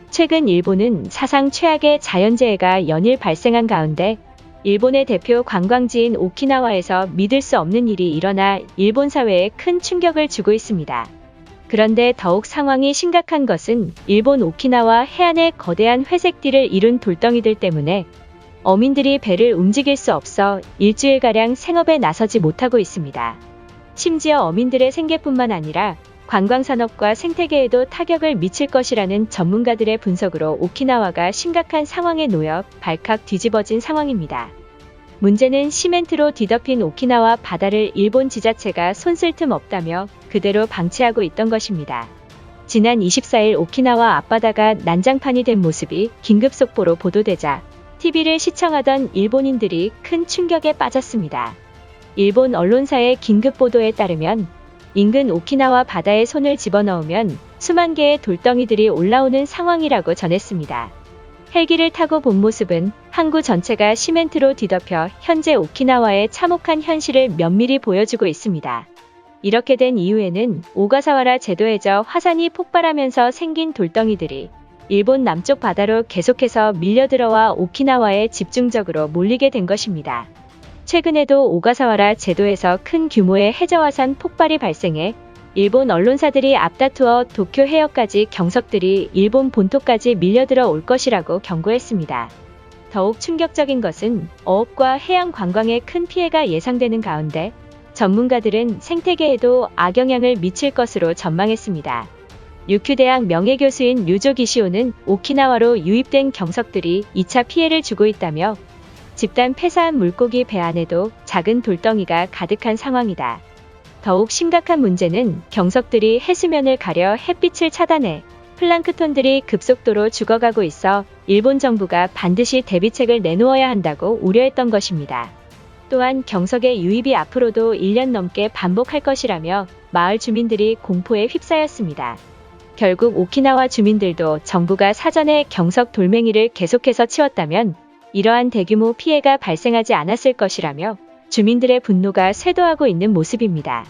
최근 일본은 사상 최악의 자연재해가 연일 발생한 가운데 일본의 대표 관광지인 오키나와에서 믿을 수 없는 일이 일어나 일본 사회에 큰 충격을 주고 있습니다. 그런데 더욱 상황이 심각한 것은 일본 오키나와 해안에 거대한 회색띠를 이룬 돌덩이들 때문에 어민들이 배를 움직일 수 없어 일주일가량 생업에 나서지 못하고 있습니다. 심지어 어민들의 생계뿐만 아니라 관광산업과 생태계에도 타격을 미칠 것이라는 전문가들의 분석으로 오키나와가 심각한 상황에 놓여 발칵 뒤집어진 상황입니다. 문제는 시멘트로 뒤덮인 오키나와 바다를 일본 지자체가 손쓸 틈 없다며 그대로 방치하고 있던 것입니다. 지난 24일 오키나와 앞바다가 난장판이 된 모습이 긴급 속보로 보도되자 TV를 시청하던 일본인들이 큰 충격에 빠졌습니다. 일본 언론사의 긴급 보도에 따르면 인근 오키나와 바다에 손을 집어넣으면 수만 개의 돌덩이들이 올라오는 상황이라고 전했습니다. 헬기를 타고 본 모습은 항구 전체가 시멘트로 뒤덮여 현재 오키나와의 참혹한 현실을 면밀히 보여주고 있습니다. 이렇게 된 이후에는 오가사와라 제도에저 화산이 폭발하면서 생긴 돌덩이들이 일본 남쪽 바다로 계속해서 밀려들어와 오키나와에 집중적으로 몰리게 된 것입니다. 최근에도 오가사와라 제도에서 큰 규모의 해저화산 폭발이 발생해 일본 언론사들이 앞다투어 도쿄 해역까지 경석들이 일본 본토까지 밀려들어 올 것이라고 경고했습니다. 더욱 충격적인 것은 어업과 해양 관광에 큰 피해가 예상되는 가운데 전문가들은 생태계에도 악영향을 미칠 것으로 전망했습니다. 유큐대학 명예교수인 류조 기시오는 오키나와로 유입된 경석들이 2차 피해를 주고 있다며 집단 폐사한 물고기 배 안에도 작은 돌덩이가 가득한 상황이다. 더욱 심각한 문제는 경석들이 해수면을 가려 햇빛을 차단해 플랑크톤들이 급속도로 죽어가고 있어 일본 정부가 반드시 대비책을 내놓아야 한다고 우려했던 것입니다. 또한 경석의 유입이 앞으로도 1년 넘게 반복할 것이라며 마을 주민들이 공포에 휩싸였습니다. 결국 오키나와 주민들도 정부가 사전에 경석 돌멩이를 계속해서 치웠다면 이러한 대규모 피해가 발생하지 않았을 것이라며 주민들의 분노가 쇄도하고 있는 모습입니다.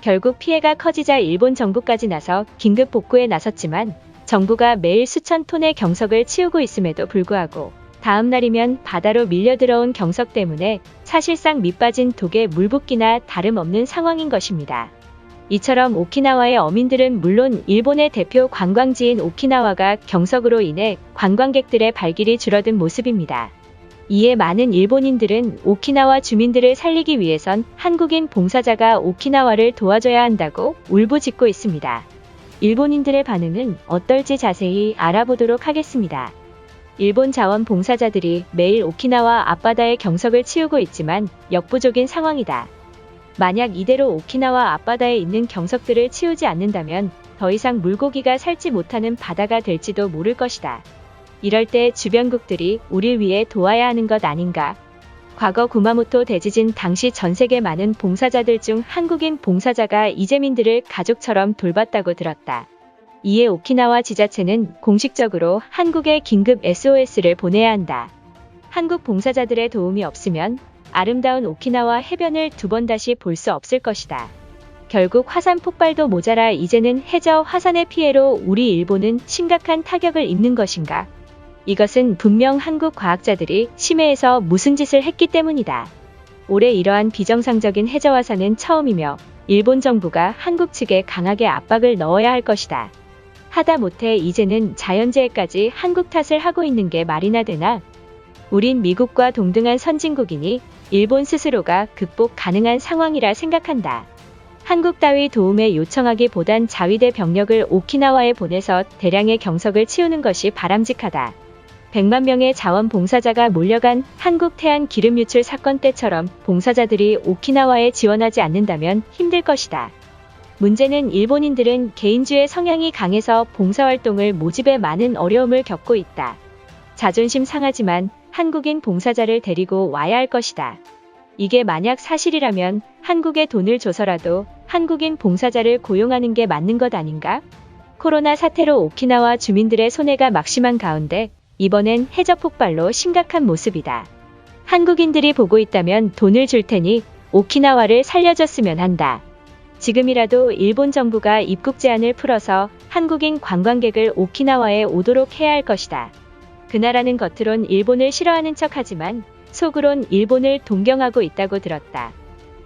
결국 피해가 커지자 일본 정부까지 나서 긴급 복구에 나섰지만 정부가 매일 수천 톤의 경석을 치우고 있음에도 불구하고 다음 날이면 바다로 밀려들어온 경석 때문에 사실상 밑빠진 독에 물 붓기나 다름없는 상황인 것입니다. 이처럼 오키나와의 어민들은 물론 일본의 대표 관광지인 오키나와가 경석으로 인해 관광객들의 발길이 줄어든 모습입니다. 이에 많은 일본인들은 오키나와 주민들을 살리기 위해선 한국인 봉사자가 오키나와를 도와줘야 한다고 울부짖고 있습니다. 일본인들의 반응은 어떨지 자세히 알아보도록 하겠습니다. 일본 자원봉사자들이 매일 오키나와 앞바다의 경석을 치우고 있지만 역부족인 상황이다. 만약 이대로 오키나와 앞바다에 있는 경석들을 치우지 않는다면 더 이상 물고기가 살지 못하는 바다가 될지도 모를 것이다. 이럴 때 주변국들이 우릴 위해 도와야 하는 것 아닌가? 과거 구마모토 대지진 당시 전 세계 많은 봉사자들 중 한국인 봉사자가 이재민들을 가족처럼 돌봤다고 들었다. 이에 오키나와 지자체는 공식적으로 한국에 긴급 SOS를 보내야 한다. 한국 봉사자들의 도움이 없으면 아름다운 오키나와 해변을 두 번 다시 볼 수 없을 것이다. 결국 화산 폭발도 모자라 이제는 해저 화산의 피해로 우리 일본은 심각한 타격을 입는 것인가? 이것은 분명 한국 과학자들이 심해에서 무슨 짓을 했기 때문이다. 올해 이러한 비정상적인 해저 화산은 처음이며 일본 정부가 한국 측에 강하게 압박을 넣어야 할 것이다. 하다못해 이제는 자연재해까지 한국 탓을 하고 있는 게 말이나 되나? 우린 미국과 동등한 선진국이니 일본 스스로가 극복 가능한 상황이라 생각한다. 한국 따위 도움에 요청하기보단 자위대 병력을 오키나와에 보내서 대량의 경석을 치우는 것이 바람직하다. 100만 명의 자원봉사자가 몰려간 한국 태안 기름 유출 사건 때처럼 봉사자들이 오키나와에 지원하지 않는다면 힘들 것이다. 문제는 일본인들은 개인주의 성향이 강해서 봉사활동을 모집에 많은 어려움을 겪고 있다. 자존심 상하지만 한국인 봉사자를 데리고 와야 할 것이다. 이게 만약 사실이라면 한국에 돈을 줘서라도 한국인 봉사자를 고용하는 게 맞는 것 아닌가? 코로나 사태로 오키나와 주민들의 손해가 막심한 가운데 이번엔 해저 폭발로 심각한 모습이다. 한국인들이 보고 있다면 돈을 줄 테니 오키나와를 살려줬으면 한다. 지금이라도 일본 정부가 입국 제한을 풀어서 한국인 관광객을 오키나와에 오도록 해야 할 것이다. 그 나라는 겉으론 일본을 싫어하는 척하지만 속으론 일본을 동경하고 있다고 들었다.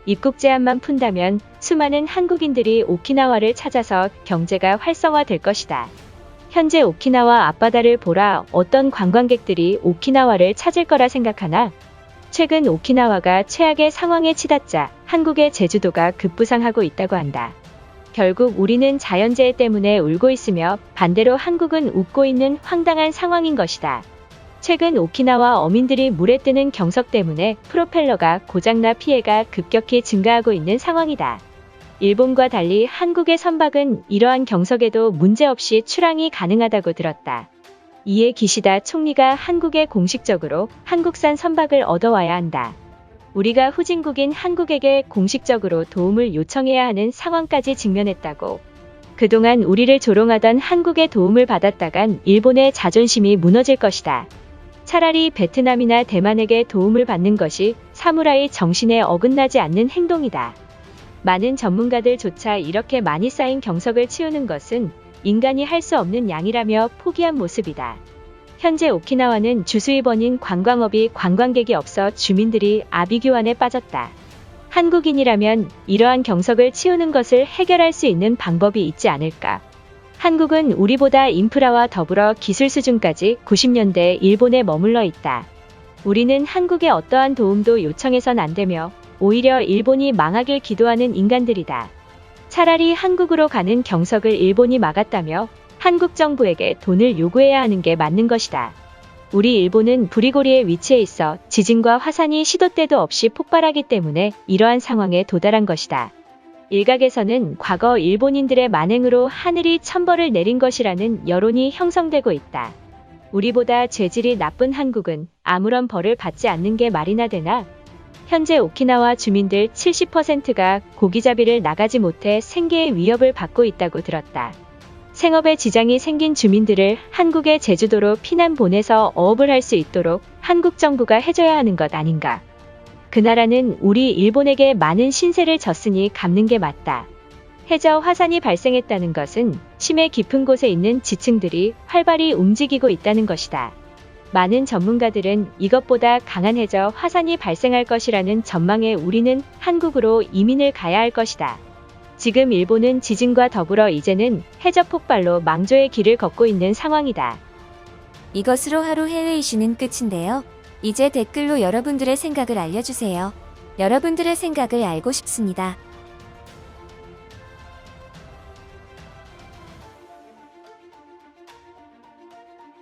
입국 제한만 푼다면 수많은 한국인들이 오키나와를 찾아서 경제가 활성화될 것이다. 현재 오키나와 앞바다를 보라 어떤 관광객들이 오키나와를 찾을 거라 생각하나? 최근 오키나와가 최악의 상황에 치닫자 한국의 제주도가 급부상하고 있다고 한다. 결국 우리는 자연재해 때문에 울고 있으며 반대로 한국은 웃고 있는 황당한 상황인 것이다. 최근 오키나와 어민들이 물에 뜨는 경석 때문에 프로펠러가 고장나 피해가 급격히 증가하고 있는 상황이다. 일본과 달리 한국의 선박은 이러한 경석에도 문제없이 출항이 가능하다고 들었다. 이에 기시다 총리가 한국에 공식적으로 한국산 선박을 얻어와야 한다. 우리가 후진국인 한국에게 공식적으로 도움을 요청해야 하는 상황까지 직면했다고. 그동안 우리를 조롱하던 한국의 도움을 받았다간 일본의 자존심이 무너질 것이다. 차라리 베트남이나 대만에게 도움을 받는 것이 사무라이 정신에 어긋나지 않는 행동이다. 많은 전문가들조차 이렇게 많이 쌓인 경석을 치우는 것은 인간이 할 수 없는 양이라며 포기한 모습이다. 현재 오키나와는 주수입원인 관광업이 관광객이 없어 주민들이 아비규환에 빠졌다. 한국인이라면 이러한 경석을 치우는 것을 해결할 수 있는 방법이 있지 않을까? 한국은 우리보다 인프라와 더불어 기술 수준까지 90년대 일본에 머물러 있다. 우리는 한국에 어떠한 도움도 요청해선 안 되며 오히려 일본이 망하길 기도하는 인간들이다. 차라리 한국으로 가는 경석을 일본이 막았다며 한국 정부에게 돈을 요구해야 하는 게 맞는 것이다. 우리 일본은 부리고리에 위치해 있어 지진과 화산이 시도 때도 없이 폭발하기 때문에 이러한 상황에 도달한 것이다. 일각에서는 과거 일본인들의 만행으로 하늘이 천벌을 내린 것이라는 여론이 형성되고 있다. 우리보다 죄질이 나쁜 한국은 아무런 벌을 받지 않는 게 말이나 되나? 현재 오키나와 주민들 70%가 고기잡이를 나가지 못해 생계의 위협을 받고 있다고 들었다. 생업에 지장이 생긴 주민들을 한국의 제주도로 피난 보내서 어업을 할 수 있도록 한국 정부가 해줘야 하는 것 아닌가. 그 나라는 우리 일본에게 많은 신세를 졌으니 갚는 게 맞다. 해저 화산이 발생했다는 것은 심해 깊은 곳에 있는 지층들이 활발히 움직이고 있다는 것이다. 많은 전문가들은 이것보다 강한 해저 화산이 발생할 것이라는 전망에 우리는 한국으로 이민을 가야 할 것이다. 지금 일본은 지진과 더불어 이제는 해저 폭발로 망조의 길을 걷고 있는 상황이다. 이것으로 하루 해외 이슈는 끝인데요. 이제 댓글로 여러분들의 생각을 알려주세요. 여러분들의 생각을 알고 싶습니다.